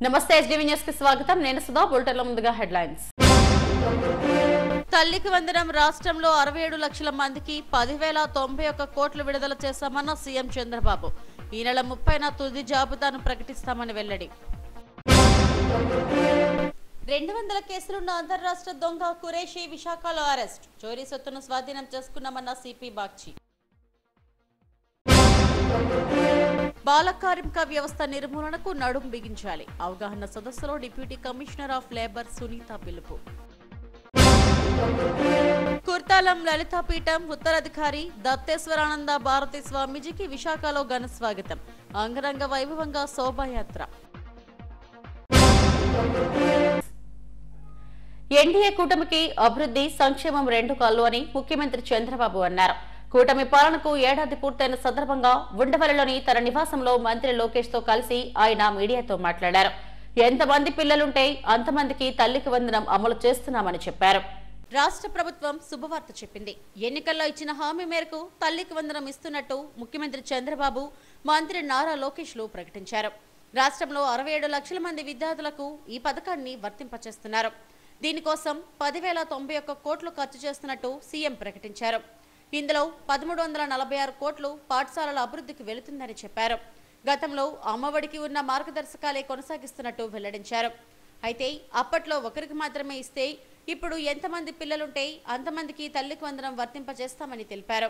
నమస్తే SDV news కి స్వాగతం. నేను సుధా. బులెటిన్లో ముందుగా హెడ్లైన్స్. తల్లికి వందనం రాష్ట్రంలో 67 లక్షల మందికి 10,091 కోట్లు విడుదల చేశామన్న సీఎం చంద్రబాబు. ఈ నెల 30న తుది జాబితాను ప్రకటిస్తామని వెల్లడి. 200 కేసులున్న అంతర్రాష్ట్ర దొంగ ఖురేషీ విశాఖలో అరెస్ట్. చోరీ సొత్తును స్వాధీనం చేసుకున్నామన్న సిపి బాగ్చి. బాల కార్మిక వ్యవస్థ నిర్మూలనకు నడుం బిగించాలి. అవగాహన సదస్సులో deputy commissioner of labour Sunitha పిలుపు. కుర్తాలం లలితాపీఠం ఉత్తరాధికారి దత్తేశ్వరానంద భారతి స్వామీజీకి విశాఖలో ఘన స్వాగతం. అంగరంగ వైభవంగా శోభాయాత్ర. ఎన్డీఏ కూటమికి అభివృద్ధి సంక్షేమం రెండు కాళ్ళు అని ముఖ్యమంత్రి చంద్రబాబు అన్నారు. కూటమి పాలనకు ఏడాది పూర్తయిన సందర్భంగా ఉండవల్లిలోని తన నివాసంలో మంత్రి లోకేష్ తో కలిసి ఆయన మీడియాతో మాట్లాడారు. ఎంతమంది పిల్లలుంటే అంతమందికి తల్లికి వందనం అమలు చేస్తున్నామని చెప్పారు. రాష్ట్ర ప్రభుత్వం శుభవార్త చెప్పింది. ఎన్నికల్లో ఇచ్చిన హామీ మేరకు తల్లికి వందనం ఇస్తున్నట్టు ముఖ్యమంత్రి చంద్రబాబు, మంత్రి నారా లోకేష్లు ప్రకటించారు. రాష్ట్రంలో 67 లక్షల మంది విద్యార్థులకు ఈ పథకాన్ని వర్తింపచేస్తున్నారు. దీనికోసం 10,091 కోట్లు ఖర్చు చేస్తున్నట్టు సీఎం ప్రకటించారు. ఇందులో 1,346 కోట్లు పాఠశాలల అభివృద్ధికి వెళుతుందని చెప్పారు. గతంలో అమ్మఒడికి ఉన్న మార్గదర్శకాలే కొనసాగిస్తున్నట్టు వెల్లడించారు. అయితే అప్పట్లో ఒకరికి మాత్రమే ఇస్తే ఇప్పుడు ఎంతమంది పిల్లలుంటే అంతమందికి తల్లికి వందనం వర్తింపజేస్తామని తెలిపారు.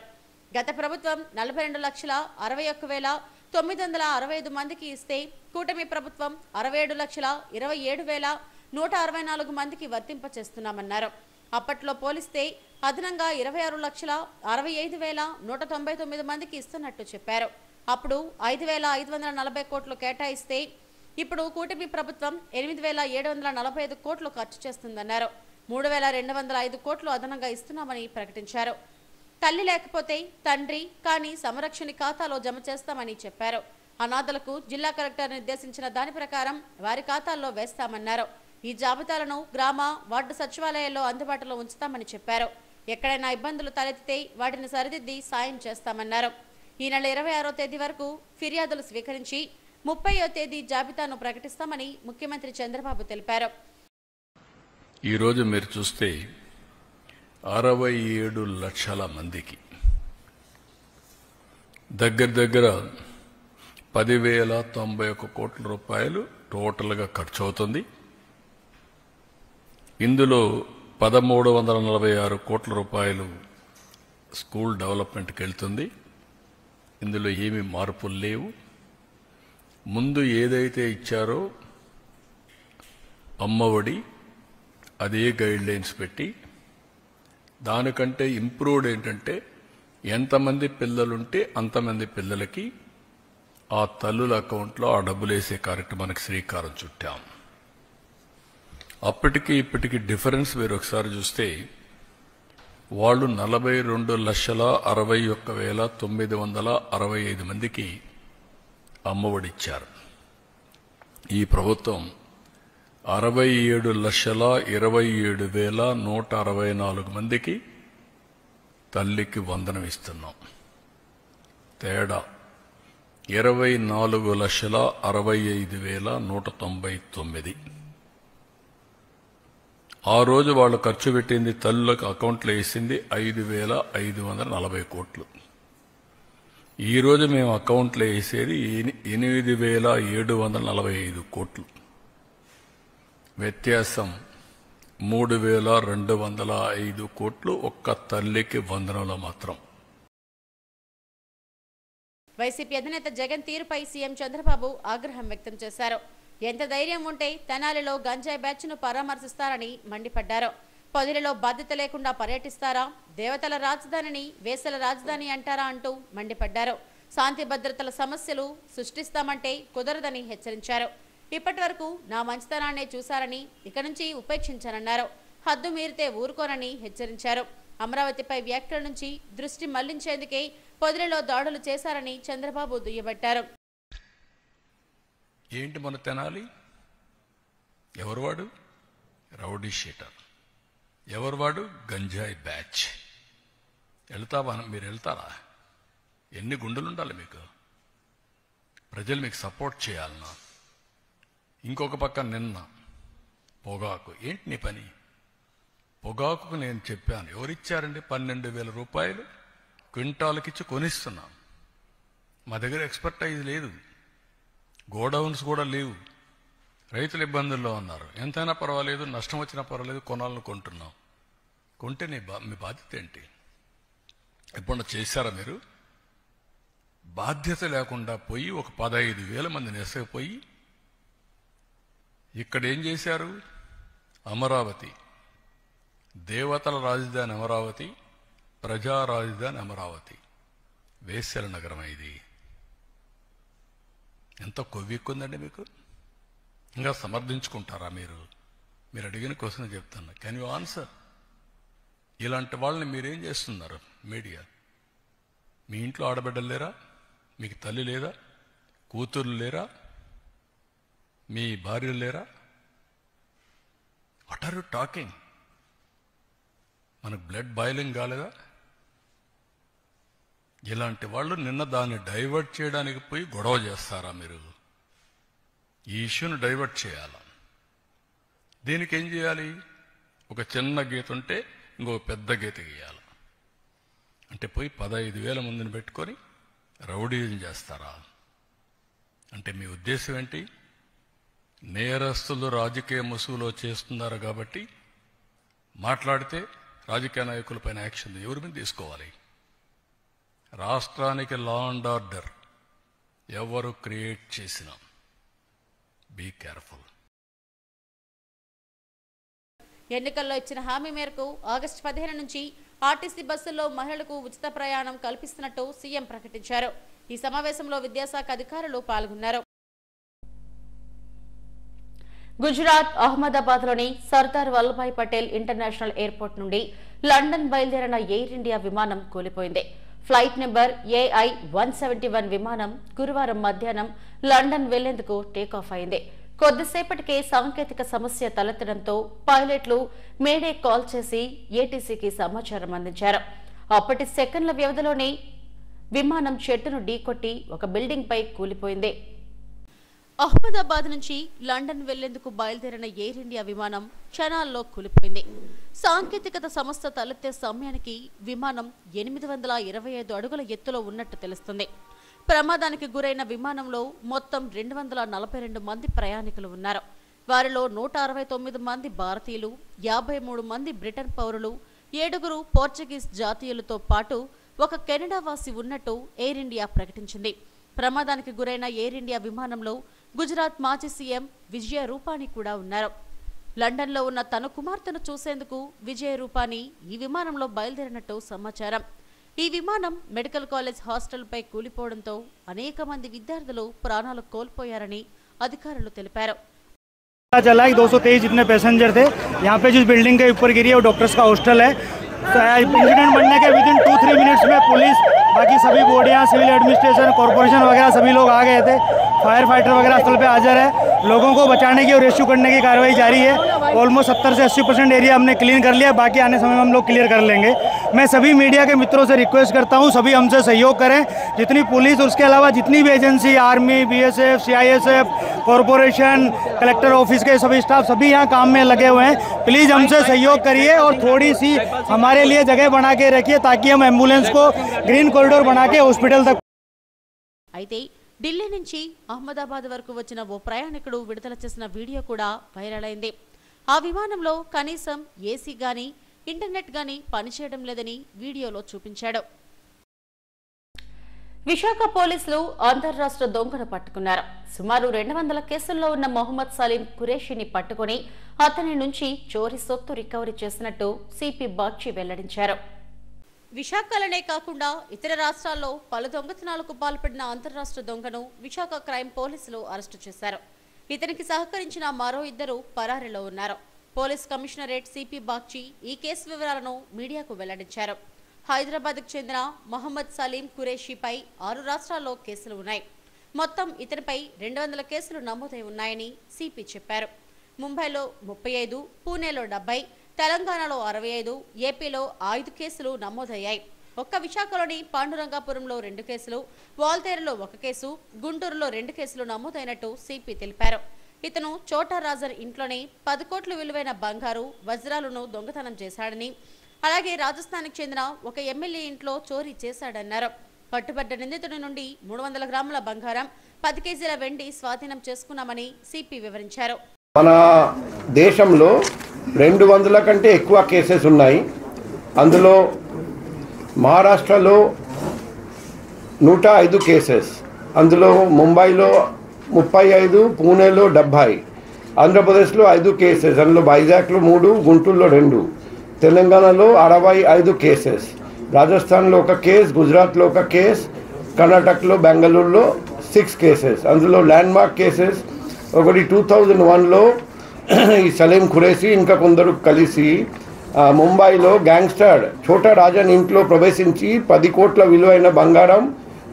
గత ప్రభుత్వం 42,61,965 మందికి ఇస్తే కూటమి ప్రభుత్వం 67,27,164 మందికి వర్తింపచేస్తున్నామన్నారు. అప్పట్లో పోలిస్తే అదనంగా 26,65,199 మందికి ఇస్తున్నట్టు చెప్పారు. అప్పుడు 5,540 కోట్లు కేటాయిస్తే ఇప్పుడు కూటమి ప్రభుత్వం 8,745 కోట్లు ఖర్చు చేస్తుందన్నారు. 3,205 కోట్లు అదనంగా ఇస్తున్నామని ప్రకటించారు. తల్లి లేకపోతే తండ్రి కానీ సంరక్షణ ఖాతాలో జమ చేస్తామని చెప్పారు. అనాథలకు జిల్లా కలెక్టర్ నిర్దేశించిన దాని ప్రకారం వారి ఖాతాల్లో వేస్తామన్నారు. ఈ జాబితాలను గ్రామ వార్డు సచివాలయాల్లో అందుబాటులో ఉంచుతామని చెప్పారు. ఎక్కడైనా ఇబ్బందులు తలెత్తితే వాటిని సరిదిద్ది సాయం చేస్తామన్నారు. ఈ నెల 26వ తేదీ వరకు ఫిర్యాదులు స్వీకరించి 30వ తేదీ జాబితాను ప్రకటిస్తామని ముఖ్యమంత్రి చంద్రబాబు తెలిపారు. ఈరోజు మీరు చూస్తే 67 లక్షల మందికి దగ్గర 10,091 కోట్ల రూపాయలు టోటల్గా ఖర్చు అవుతుంది. ఇందులో 1,346 కోట్ల రూపాయలు స్కూల్ డెవలప్మెంట్కి వెళ్తుంది. ఇందులో ఏమీ మార్పులు లేవు. ముందు ఏదైతే ఇచ్చారో అమ్మఒడి అదే గైడ్ లైన్స్ పెట్టి దానికంటే ఇంప్రూవ్డ్ ఏంటంటే ఎంతమంది పిల్లలుంటే అంతమంది పిల్లలకి ఆ తల్లుల అకౌంట్లో ఆ డబ్బులు వేసే కార్యక్రమానికి శ్రీకారం చుట్టాం. అప్పటికి ఇప్పటికి డిఫరెన్స్ మీరు ఒకసారి చూస్తే వాళ్ళు 42,61,965 మందికి అమ్మఒడిచ్చారు. ఈ ప్రభుత్వం 67,27,164 మందికి తల్లికి వందనం ఇస్తున్నాం. తేడా 24,65,199. ఆ రోజు వాళ్ళు ఖర్చు పెట్టింది తల్లులకు అకౌంట్లో వేసింది 5,540 కోట్లు. ఈరోజు మేము అకౌంట్లో వేసేది 8,745 కోట్లు. వ్యత్యాసం 3,205 కోట్లు ఒక్క తల్లికి వందనంలో మాత్రం. వైసీపీ అధినేత జగన్ తీరుపై సీఎం చంద్రబాబు ఆగ్రహం వ్యక్తం చేశారు. ఎంత ధైర్యం ఉంటే తెనాలిలో గంజాయి బ్యాచ్ను పరామర్శిస్తారని మండిపడ్డారు. పొదిలిలో బాధ్యత లేకుండా పర్యటిస్తారా? దేవతల రాజధానిని వేసల రాజధాని అంటారా అంటూ మండిపడ్డారు. శాంతి భద్రతల సమస్యలు సృష్టిస్తామంటే కుదరదని హెచ్చరించారు. ఇప్పటి వరకు నా మంచితనాన్నే చూశారని ఇక నుంచి ఉపేక్షించనన్నారు. హద్దు మీరితే ఊరుకోనని హెచ్చరించారు. అమరావతిపై వ్యాఖ్యల నుంచి దృష్టి మళ్లించేందుకే పొదిలిలో దాడులు చేశారని చంద్రబాబు దుయ్యబట్టారు. ఏంటి మన తెనాలి? ఎవరు వాడు? Rowdy sheeter. ఎవరు వాడు? గంజాయి బ్యాచ్. వెళ్తావా? మీరు వెళ్తారా? ఎన్ని గుండెలుండాలి మీకు? ప్రజలు మీకు సపోర్ట్ చేయాలన్నా ఇంకొక పక్క నిన్న పొగాకు. ఏంటి నీ పని? పొగాకుకు నేను చెప్పాను, ఎవరిచ్చారండి? 12,000 రూపాయలు క్వింటాల్కిచ్చి కొనిస్తున్నాం. మా దగ్గర ఎక్స్పర్టైజ్ లేదు, గోడౌన్స్ కూడా లేవు, రైతులు ఇబ్బందుల్లో ఉన్నారు. ఎంతైనా పర్వాలేదు, నష్టం వచ్చినా పర్వాలేదు, కొనాలని కొంటున్నాం. కొంటే మీ బాధ్యత ఏంటి? ఎప్పుడన్నా చేశారా మీరు? బాధ్యత లేకుండా పోయి ఒక 15,000 మందిని ఎసగిపోయి ఇక్కడ ఏం చేశారు? అమరావతి, దేవతల రాజధాని అమరావతి, ప్రజా రాజధాని అమరావతి, వేశ్యల నగరం. ఇది ఎంత కొవ్వెక్కుందండి మీకు? ఇంకా సమర్థించుకుంటారా మీరు? మీరు అడిగిన క్వశ్చన్ చెప్తాను, కెన్ యూ ఆన్సర్? ఇలాంటి వాళ్ళని మీరేం చేస్తున్నారు? మీడియా, మీ ఇంట్లో ఆడబిడ్డలు లేరా? మీకు తల్లి లేదా? కూతుర్లు లేరా? మీ భార్యలు లేరా? What are you talking? మనకు బ్లడ్ బాయిలింగ్ కాలేదా? ఇలాంటి వాళ్ళు నిన్న దాన్ని డైవర్ట్ చేయడానికి పోయి గొడవ చేస్తారా మీరు? ఈ ఇష్యూని డైవర్ట్ చేయాలా? దీనికి ఏం చేయాలి? ఒక చిన్న గీత ఉంటే ఇంకొక పెద్ద గీత గీయాలి. అంటే పోయి 15,000 మందిని పెట్టుకొని రౌడీజం చేస్తారా? అంటే మీ ఉద్దేశం ఏంటి? నేరస్తులు రాజకీయ ముసుగులో చేస్తున్నారు కాబట్టి మాట్లాడితే రాజకీయ నాయకులపైన యాక్షన్ ఎవరి మీద తీసుకోవాలి? రాష్ట్రానికి లా అండ్ ఆర్డర్ ఎవరు క్రియేట్ చేసినా బీ కేర్ఫుల్. ఎన్నికల్లో ఇచ్చిన హామీ మేరకు ఆగస్టు 15 నుంచి ఆర్టీసీ బస్సుల్లో మహిళలకు ఉచిత ప్రయాణం కల్పిస్తున్నట్టు సీఎం ప్రకటించారు. ఈ సమావేశంలో విద్యాశాఖ అధికారులు పాల్గొన్నారు. గుజరాత్ అహ్మదాబాద్లోని సర్దార్ వల్లభాయ్ పటేల్ ఇంటర్నేషనల్ ఎయిర్పోర్ట్ నుండి లండన్ బయలుదేరిన ఎయిర్ ఇండియా విమానం కూలిపోయింది. ఫ్లైట్ నెంబర్ AI 171 విమానం గురువారం మధ్యాహ్నం లండన్ వెళ్లేందుకు టేకాఫ్ అయింది. కొద్దిసేపటికే సాంకేతిక సమస్య తలెత్తడంతో పైలట్లు మేడే కాల్ చేసి ఏటీసీకి సమాచారం అందించారు. అప్పటి సెకండ్ల వ్యవధిలోనే విమానం చెట్టును ఢీకొట్టి ఒక బిల్డింగ్ పై కూలిపోయింది. అహ్మదాబాద్ నుంచి లండన్ వెళ్లేందుకు బయలుదేరిన ఎయిర్ ఇండియా విమానం క్షణాల్లో కూలిపోయింది. సాంకేతికత సమస్య తలెత్తే సమయానికి విమానం 825 అడుగుల ఎత్తులో ఉన్నట్టు తెలుస్తుంది. ప్రమాదానికి గురైన విమానంలో మొత్తం 242 మంది ప్రయాణికులు ఉన్నారు. వారిలో 169 మంది భారతీయులు, 53 మంది బ్రిటన్ పౌరులు, 7 పోర్చుగీస్ జాతీయులతో పాటు ఒక కెనడా వాసి ఉన్నట్టు ఎయిర్ ఇండియా ప్రకటించింది. ప్రమాదానికి గురైన ఎయిర్ ఇండియా విమానంలో గుజరాత్ మాజీ సీఎం విజయ రూపానీ కూడా ఉన్నారు. లండన్లో ఉన్న తన కుమార్తెను చూసేందుకు విజయ రూపానీ ఈ విమానంలో బయలుదేరినట్టు సమాచారం. ఈ విమానం మెడికల్ కాలేజ్ హాస్టల్పై కూలిపోవడంతో అనేక మంది విద్యార్థులు ప్రాణాలు కోల్పోయారని అధికారులు తెలిపారు. चला 223 जितने पैसेंजर थे यहाँ पे जिस बिल्डिंग के ऊपर गिरी है वो डॉक्टर्स का हॉस्टल है. इंसिडेंट बनने के विदिन 2-3 मिनट्स में पुलिस, बाकी सभी बॉडियाँ, सिविल एडमिनिस्ट्रेशन, कॉर्पोरेशन वगैरह सभी लोग आ गए थे. फायर फाइटर वगैरह स्थल पे हाजिर है. लोगों को बचाने की और रेस्क्यू करने की कार्रवाई जारी है. ऑलमोस्ट 70 से 80% एरिया हमने क्लीन कर लिया. बाकी आने समय में हम लोग क्लियर कर लेंगे. मैं सभी मीडिया के मित्रों से रिक्वेस्ट करता हूँ, सभी हमसे सहयोग करें. जितनी पुलिस और उसके अलावा जितनी भी agency, army, BSF, CISF, corporation, collector office के सभी स्टाफ सभी यहाँ काम में लगे हुए हैं. प्लीज़ हमसे सहयोग करिए और थोड़ी सी हमारे लिए जगह बना के रखिए ताकि हम एम्बुलेंस को ग्रीन कॉरिडोर बना के हॉस्पिटल तक. అయితే ఢిల్లీ నుంచి అహ్మదాబాద్ వరకు వచ్చిన ఓ ప్రయాణికుడు విడుదల చేసిన వీడియో కూడా వైరల్ అయింది. ఆ విమానంలో కనీసం ఏసీ గానీ ఇంటర్నెట్ గానీ పనిచేయడం లేదని వీడియోలో చూపించాడు. విశాఖ పోలీసులు అంతర్రాష్ట్ర దొంగను పట్టుకున్నారు. సుమారు 200 కేసుల్లో ఉన్న మొహమ్మద్ సలీం ఖురేషిని పట్టుకుని అతని నుంచి చోరీ సొత్తు రికవరీ చేసినట్టు సిపి బాక్షి వెల్లడించారు. విశాఖలోనే కాకుండా ఇతర రాష్ట్రాల్లో పలు దొంగతనాలకు పాల్పడిన అంతర్రాష్ట్ర దొంగను విశాఖ క్రైమ్ పోలీసులు అరెస్టు చేశారు. ఇతనికి సహకరించిన మరో 2 పరారీలో ఉన్నారు. పోలీస్ కమిషనరేట్ సిపి బాక్షి ఈ కేసు వివరాలను మీడియాకు వెల్లడించారు. హైదరాబాద్కు చెందిన మొహమ్మద్ సలీం ఖురేషిపై 6 రాష్ట్రాల్లో కేసులు ఉన్నాయి. మొత్తం ఇతనిపై 200 కేసులు నమోదై ఉన్నాయని సిపి చెప్పారు. ముంబైలో 35, పూణేలో 70, తెలంగాణలో 65, ఏపీలో 5 కేసులు నమోదయ్యాయి. ఒక్క విశాఖలోని పాండురంగాపురంలో 2 కేసులు, వాల్తేరులో 1 కేసు, గుంటూరులో 2 కేసులు నమోదైనట్టు సిపి తెలిపారు. ఇతను చోటా రాజన్ ఇంట్లోనే 10 కోట్ల విలువైన బంగారు వజ్రాలను దొంగతనం చేశాడని, అలాగే రాజస్థాన్కి చెందిన ఒక ఎమ్మెల్యే ఇంట్లో చోరీ చేశాడన్నారు. పట్టుబడ్డ నిందితుడి నుండి 300 గ్రాముల బంగారం, 10 కేజీల వెండి స్వాధీనం చేసుకున్నామని సిపి వివరించారు. మన దేశంలో 200 కంటే ఎక్కువ కేసెస్ ఉన్నాయి. అందులో మహారాష్ట్రలో 105 కేసెస్, అందులో ముంబైలో 35, పూణేలో 70, ఆంధ్రప్రదేశ్లో 5 కేసెస్, అందులో వైజాగ్లో 3, గుంటూరులో 2, తెలంగాణలో 65 కేసెస్, రాజస్థాన్లో 1 కేసు, గుజరాత్లో 1 కేసు, కర్ణాటకలో బెంగళూరులో 6 కేసెస్. అందులో ల్యాండ్మార్క్ కేసెస్ ఒకటి 2001లో ఈ సలీం ఖురేషి ఇంకా కొందరు కలిసి ముంబైలో గ్యాంగ్స్టర్ చోటా రాజన్ ఇంట్లో ప్రవేశించి 10 కోట్ల విలువైన బంగారం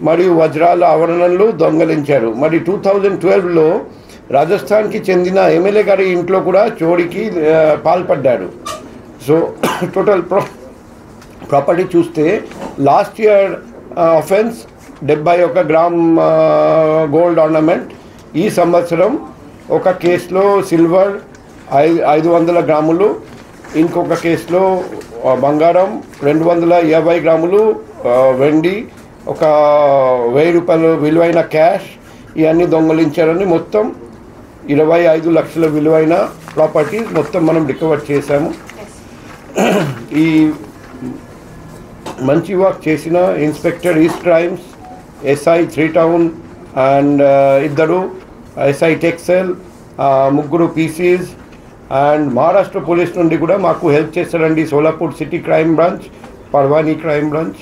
మరియు వజ్రాల ఆభరణాలు దొంగలించారు. మరి 2012లో రాజస్థాన్కి చెందిన ఎమ్మెల్యే గారి ఇంట్లో కూడా చోరీకి పాల్పడ్డాడు. సో టోటల్ ప్రాపర్టీ చూస్తే last year offence 71 gram gold ornament, ఈ సంవత్సరం ఒక కేసులో సిల్వర్ 500 గ్రాములు, ఇంకొక కేసులో బంగారం 220 గ్రాములు, వెండి, 1000 రూపాయలు విలువైన క్యాష్, ఇవన్నీ దొంగలించారని మొత్తం 25 లక్షల విలువైన ప్రాపర్టీస్ మొత్తం మనం రికవర్ చేశాము. ఈ మంచి వర్క్ చేసిన inspector east crimes, SI 3 town and 2 SI tech cell, 3 PCs and Maharashtra police నుండి కూడా మాకు హెల్ప్ చేస్తారండి. Solapur city crime branch, Parbhani crime branch,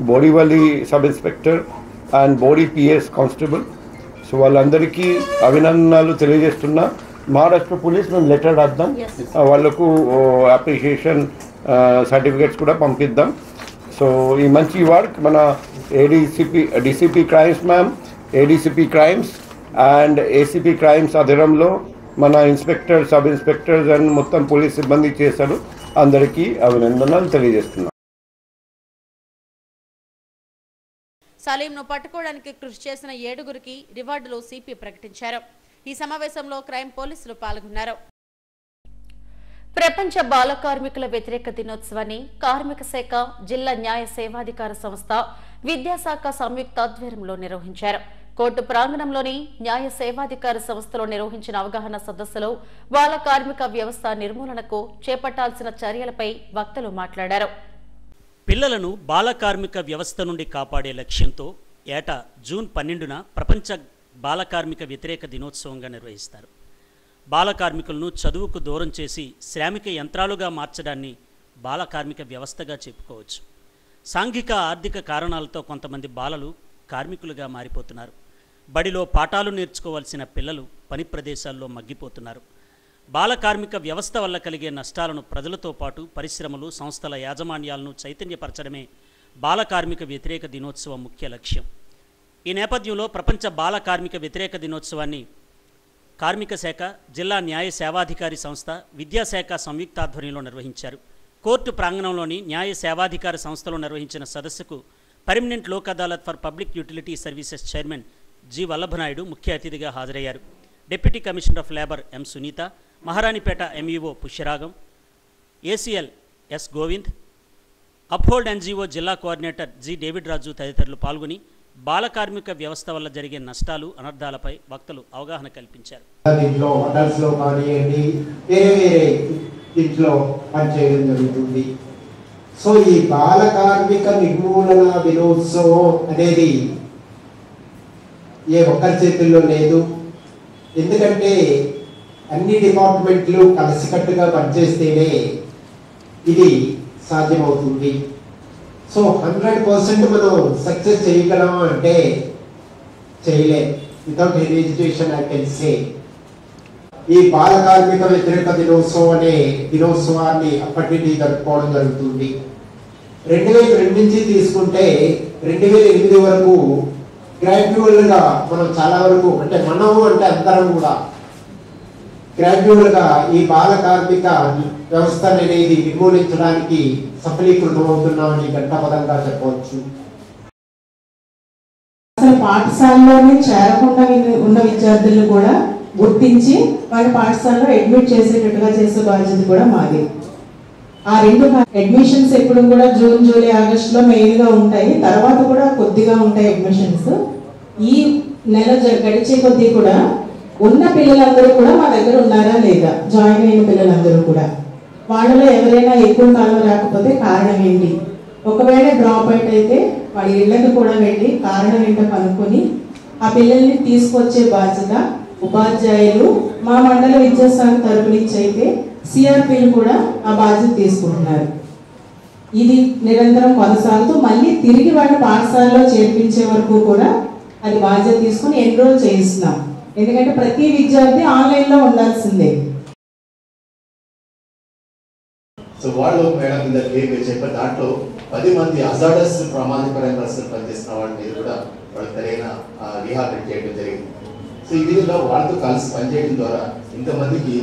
Bodivalli sub inspector and బోడి పిఎస్ కానిస్టేబుల్. సో వాళ్ళందరికీ అభినందనలు తెలియజేస్తున్నా. మహారాష్ట్ర పోలీస్ మేము లెటర్ రాద్దాం, వాళ్ళకు అప్రిషియేషన్ సర్టిఫికేట్స్ కూడా పంపిద్దాం. సో ఈ మంచి వర్క్ మన DCP crimes ma'am, ADCP crimes and ACP crimes ఆధ్వర్యంలో మన ఇన్స్పెక్టర్, సబ్ ఇన్స్పెక్టర్స్ అండ్ మొత్తం పోలీస్ సిబ్బంది చేశారు. అందరికీ అభినందనలు తెలియజేస్తున్నాం. సలీంను పట్టుకోవడానికి కృషి చేసిన 7గురికి రివార్డులు సిపి ప్రకటించారు. ఈ సమావేశంలో క్రైమ్ పోలీసులు పాల్గొన్నారు. ప్రపంచ బాల కార్మికుల వ్యతిరేక దినోత్సవాన్ని కార్మిక శాఖ, జిల్లా న్యాయ సేవాధికార సంస్థ, విద్యాశాఖ సంయుక్త ఆధ్వర్యంలో నిర్వహించారు. కోర్టు ప్రాంగణంలోని న్యాయ సేవాధికార సంస్థలో నిర్వహించిన అవగాహన సదస్సులో బాల కార్మిక వ్యవస్థ నిర్మూలనకు చేపట్టాల్సిన చర్యలపై వక్తలు మాట్లాడారు. పిల్లలను బాల కార్మిక వ్యవస్థ నుండి కాపాడే లక్ష్యంతో ఏటా జూన్ 12న ప్రపంచ బాల కార్మిక వ్యతిరేక దినోత్సవంగా నిర్వహిస్తారు. బాల కార్మికులను చదువుకు దూరం చేసి శ్రామిక యంత్రాలుగా మార్చడాన్ని బాల కార్మిక వ్యవస్థగా చెప్పుకోవచ్చు. సాంఘిక ఆర్థిక కారణాలతో కొంతమంది బాలలు కార్మికులుగా మారిపోతున్నారు. బడిలో పాఠాలు నేర్చుకోవాల్సిన పిల్లలు పని ప్రదేశాల్లో మగ్గిపోతున్నారు. బాల కార్మిక వ్యవస్థ వల్ల కలిగే నష్టాలను ప్రజలతో పాటు పరిశ్రమలు, సంస్థల యాజమాన్యాలను చైతన్యపరచడమే బాల కార్మిక వ్యతిరేక దినోత్సవం ముఖ్య లక్ష్యం. ఈ నేపథ్యంలో ప్రపంచ బాల కార్మిక వ్యతిరేక దినోత్సవాన్ని కార్మిక శాఖ, జిల్లా న్యాయ సేవాధికారి సంస్థ, విద్యాశాఖ సంయుక్తాధ్వర్యంలో నిర్వహించారు. కోర్టు ప్రాంగణంలోని న్యాయ సేవాధికార సంస్థలో నిర్వహించిన సదస్సుకు permanent Lok Adalat for public utility services chairman G Vallabhanaidu ముఖ్య అతిథిగా హాజరయ్యారు. Deputy commissioner of labour M Sunitha, Maharanipeta MEO Pushyaragam, ACL S Govind, uphold NGO జిల్లా కోఆర్డినేటర్ జి డేవిడ్ రాజు తదితరులు పాల్గొని బాల కార్మిక వ్యవస్థ వల్ల జరిగే నష్టాలు, అనర్థాలపై వక్తలు అవగాహన కల్పించారు. సో ఈ బాల కార్మిక నిర్మూలన దినోత్సవం అనేది ఏ ఒక్కరి చేతుల్లో లేదు. ఎందుకంటే అన్ని డిపార్ట్మెంట్లు కలిసికట్టుగా పనిచేస్తేనే ఇది సాధ్యమవుతుంది. సో 100% మనం సక్సెస్ చేయగలం అంటే చేయలేం. Without any education I can say. ఈ బాల కార్మిక వ్యతిరేక దినోత్సవం అనే దినోత్సవాన్ని అప్పటి నుండి జరుపుకోవడం జరుగుతుంది. 2002 నుంచి తీసుకుంటే 2008 వరకు గ్రాడ్యువల్గా మనం చాలా వరకు అంటే అందరం కూడా గ్రాడ్యువల్గా ఈ బాల కార్మిక వ్యవస్థ అనేది నిర్మూలించడానికి సఫలీకృతమవుతున్నామని ఘంటాపదంగా చెప్పవచ్చు. అసలు పాఠశాలలోనే చేరకుండా ఉన్న విద్యార్థులను కూడా గుర్తించి వాళ్ళ పాఠశాలలో అడ్మిట్ చేసేటట్టుగా చేసే బాధ్యత కూడా మాది. ఆ 2 అడ్మిషన్స్ ఎప్పుడు కూడా జూన్, జూలై, ఆగస్టులో మెయిన్గా ఉంటాయి. తర్వాత కూడా కొద్దిగా ఉంటాయి అడ్మిషన్స్. ఈ నెల గడిచే కొద్దీ కూడా ఉన్న పిల్లలందరూ కూడా మా దగ్గర ఉన్నారా లేదా, జాయిన్ అయిన పిల్లలందరూ కూడా, వాళ్ళలో ఎవరైనా ఎక్కువ కాలం రాకపోతే కారణం ఏంటి, ఒకవేళ డ్రాప్ అవుట్ అయితే వాళ్ళ ఇళ్ళకి కూడా వెళ్ళి కారణం ఏంటో కనుక్కొని ఆ పిల్లల్ని తీసుకొచ్చే బాధ్యత ఉపాధ్యాయులు, మా మండల విద్యాశాఖ తరపు నుంచి అయితే సిఆర్పీలు కూడా ఆ బాధ్యత తీసుకుంటున్నారు. ఇది నిరంతరం కొనసాగుతూ మళ్ళీ తిరిగి వాళ్ళ పాఠశాలలో చేర్పించే వరకు కూడా అది బాధ్యత తీసుకుని ఎన్రోల్ చేయిస్తున్నాం. ఎందుకంటే ప్రతి విద్యార్థి ఆన్లైన్లో ఉండాల్సిందే. సో వాళ్ళు మేడం ఇందరికి మీరు చెప్పే దాంట్లో 10 మంది అజాడస్ ప్రమాదకరమైన పరిస్థితులు పనిచేస్తున్న వాళ్ళ మీద కూడా వాళ్ళకి సరైన రీహాబిలిట్ చేయడం జరిగింది. సో ఈ విధంగా వాళ్ళతో కలిసి పనిచేయడం ద్వారా ఇంతమందికి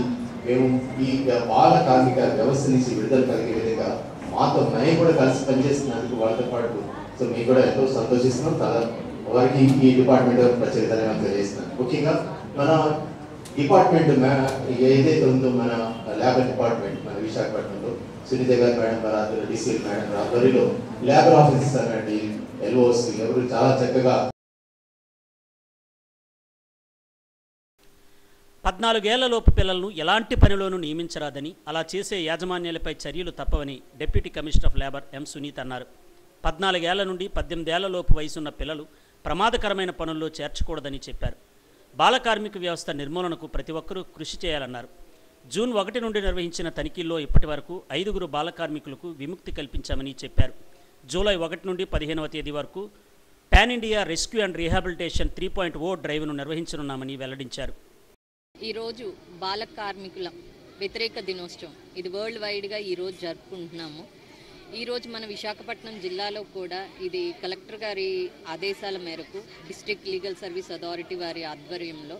మేము ఈ బాల కార్మిక వ్యవస్థ నుంచి విడుదల కలిగే విధంగా మాతో మేము కూడా కలిసి పనిచేస్తున్నందుకు వాళ్ళతో పాటు సో మేము కూడా ఎంతో సంతోషిస్తున్నాం. చాలా వారికి ఈ డిపార్ట్మెంట్ ప్రత్యేక ధన్యవాదాలు తెలియజేస్తున్నాం. ముఖ్యంగా మన డిపార్ట్మెంట్ ఏదైతే ఉందో మన లేబర్ డిపార్ట్మెంట్ మన విశాఖపట్నంలో సునీత గారి మేడం గారు ఆధ్వర్యంలో, డిసిఎల్ మేడం గారు ఆధ్వర్యంలో లేబర్ ఆఫీసర్స్ అనండి, ఎల్ఓసి ఎవరు చాలా చక్కగా 14 ఏళ్లలోపు పిల్లలను ఎలాంటి పనిలోనూ నియమించరాదని, అలా చేసే యాజమాన్యాలపై చర్యలు తప్పవని డిప్యూటీ కమిషనర్ ఆఫ్ లేబర్ ఎం సునీత్ అన్నారు. 14 ఏళ్ల నుండి 18 ఏళ్లలోపు వయసున్న పిల్లలు ప్రమాదకరమైన పనుల్లో చేర్చకూడదని చెప్పారు. బాల కార్మిక వ్యవస్థ నిర్మూలనకు ప్రతి ఒక్కరూ కృషి చేయాలన్నారు. జూన్ 1 నుండి నిర్వహించిన తనిఖీల్లో ఇప్పటి వరకు 5 బాల కార్మికులకు విముక్తి కల్పించామని చెప్పారు. జూలై 1 నుండి 15వ తేదీ వరకు pan India rescue and rehabilitation 3.0 డ్రైవ్ను నిర్వహించనున్నామని వెల్లడించారు. ఈరోజు బాల కార్మికుల వ్యతిరేక దినోత్సవం, ఇది వరల్డ్ వైడ్గా ఈరోజు జరుపుకుంటున్నాము. ఈరోజు మన విశాఖపట్నం జిల్లాలో కూడా ఇది కలెక్టర్ గారి ఆదేశాల మేరకు డిస్ట్రిక్ట్ లీగల్ సర్వీస్ అథారిటీ వారి ఆధ్వర్యంలో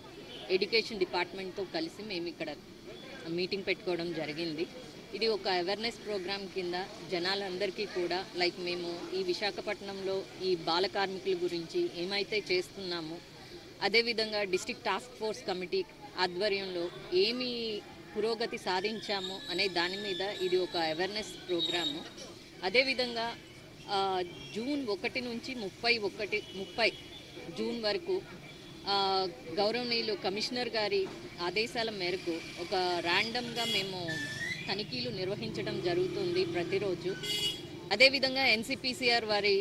ఎడ్యుకేషన్ డిపార్ట్మెంట్తో కలిసి మేము ఇక్కడ మీటింగ్ పెట్టుకోవడం జరిగింది. ఇది ఒక అవేర్నెస్ ప్రోగ్రామ్ కింద జనాలందరికీ కూడా మేము ఈ విశాఖపట్నంలో ఈ బాల కార్మికుల గురించి ఏమైతే చేస్తున్నామో, అదేవిధంగా డిస్ట్రిక్ట్ టాస్క్ ఫోర్స్ కమిటీ ఆధ్వర్యంలో ఏమి పురోగతి సాధించాము అనే దాని మీద ఇది ఒక అవేర్నెస్ ప్రోగ్రాము. అదేవిధంగా జూన్ 1 నుంచి 30 జూన్ వరకు గౌరవనీయులు కమిషనర్ గారి ఆదేశాల మేరకు ఒక ర్యాండమ్గా మేము తనిఖీలు నిర్వహించడం జరుగుతుంది ప్రతిరోజు. అదేవిధంగా ఎన్సిపిసిఆర్ వారి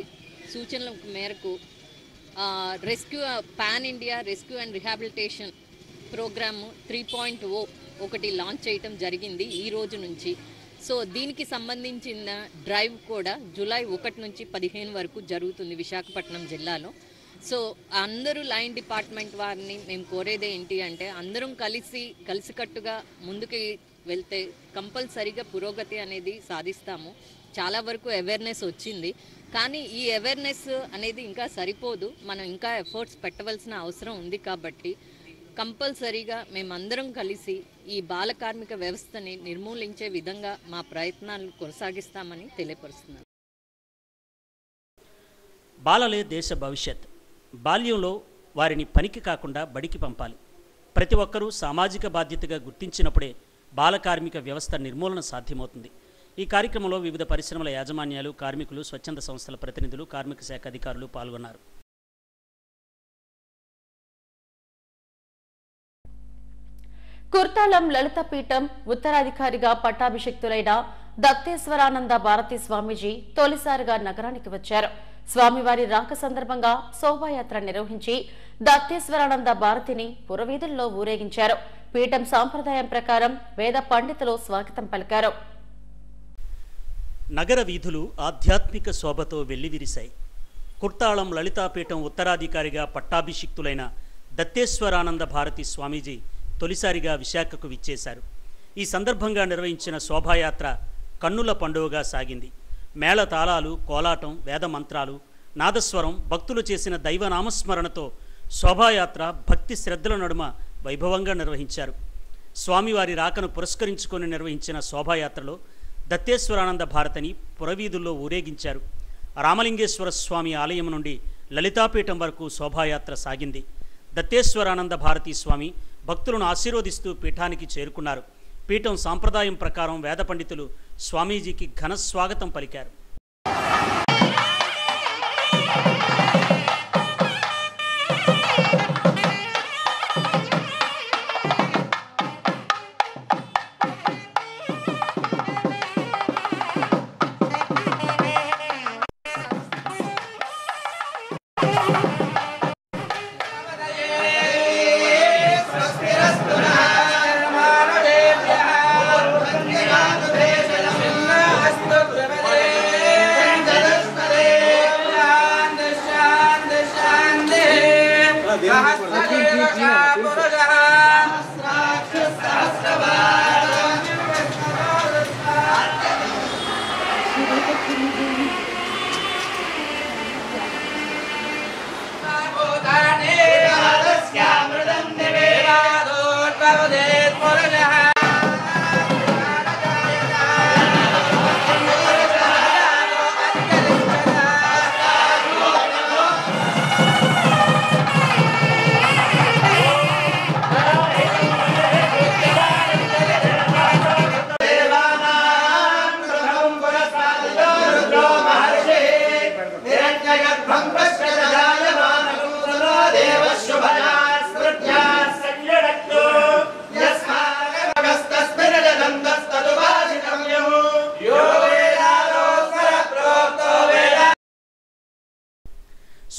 సూచనల మేరకు rescue pan India rescue and rehabilitation programme 3.0 ఒకటి లాంచ్ చేయటం జరిగింది ఈ రోజు నుంచి. సో దీనికి సంబంధించిన డ్రైవ్ కూడా జూలై 1 నుంచి 15 వరకు జరుగుతుంది విశాఖపట్నం జిల్లాలో. సో అందరూ లైన్ డిపార్ట్మెంట్ వారిని మేము కోరేది ఏంటి అంటే, అందరం కలిసికట్టుగా ముందుకు వెళ్తే కంపల్సరీగా పురోగతి అనేది సాధిస్తాము. చాలా వరకు అవేర్నెస్ వచ్చింది, కానీ ఈ అవేర్నెస్ అనేది ఇంకా సరిపోదు. మనం ఇంకా ఎఫర్ట్స్ పెట్టవలసిన అవసరం ఉంది. కాబట్టి కంపల్సరీగా మేమందరం కలిసి ఈ బాల కార్మిక వ్యవస్థని నిర్మూలించే విధంగా మా ప్రయత్నాలు కొనసాగిస్తామని తెలియపరుస్తున్నాను. బాలలే దేశ భవిష్యత్. బాల్యంలో వారిని పనికి కాకుండా బడికి పంపాలి. ప్రతి ఒక్కరూ సామాజిక బాధ్యతగా గుర్తించినప్పుడే బాల కార్మిక వ్యవస్థ నిర్మూలన సాధ్యమవుతుంది. ఈ కార్యక్రమంలో వివిధ పరిశ్రమల యాజమాన్యాలు, కార్మికులు, స్వచ్ఛంద సంస్థల ప్రతినిధులు, కార్మిక శాఖ అధికారులు పాల్గొన్నారు. కుర్తాలం లలితపీఠం ఉత్తరాధికారిగా పట్టాభిషిక్తులైన దత్తేశ్వరానంద భారతి స్వామీజీ తొలిసారిగా నగరానికి వచ్చారు. స్వామివారి రాక సందర్భంగా శోభాయాత్ర నిర్వహించి దత్తేశ్వరానంద భారతిని పురవీధుల్లో ఊరేగించారు. పీఠం సాంప్రదాయం ప్రకారం వేద పండితులు స్వాగతం పలికారు. నగర వీధులు ఆధ్యాత్మిక శోభతో వెల్లివిరిశాయి. కుర్తాళం లలితాపీఠం ఉత్తరాధికారిగా పట్టాభిషిక్తులైన దత్తేశ్వరానంద భారతి స్వామీజీ తొలిసారిగా విశాఖకు విచ్చేశారు. ఈ సందర్భంగా నిర్వహించిన శోభాయాత్ర కన్నుల పండుగగా సాగింది. మేళ తాళాలు, కోలాటం, వేద మంత్రాలు, నాదస్వరం, భక్తులు చేసిన దైవనామస్మరణతో శోభాయాత్ర భక్తి శ్రద్ధల నడుమ వైభవంగా నిర్వహించారు. స్వామివారి రాకను పురస్కరించుకొని నిర్వహించిన శోభాయాత్రలో దత్తేశ్వరానంద భారతిని పురవీధుల్లో ఊరేగించారు. రామలింగేశ్వర స్వామి ఆలయం నుండి లలితాపీఠం వరకు శోభాయాత్ర సాగింది. దత్తేశ్వరానంద భారతి స్వామి భక్తులను ఆశీర్వదిస్తూ పీఠానికి చేరుకున్నారు. పీఠం సాంప్రదాయం ప్రకారం వేద పండితులు స్వామీజీకి ఘన స్వాగతం పలికారు.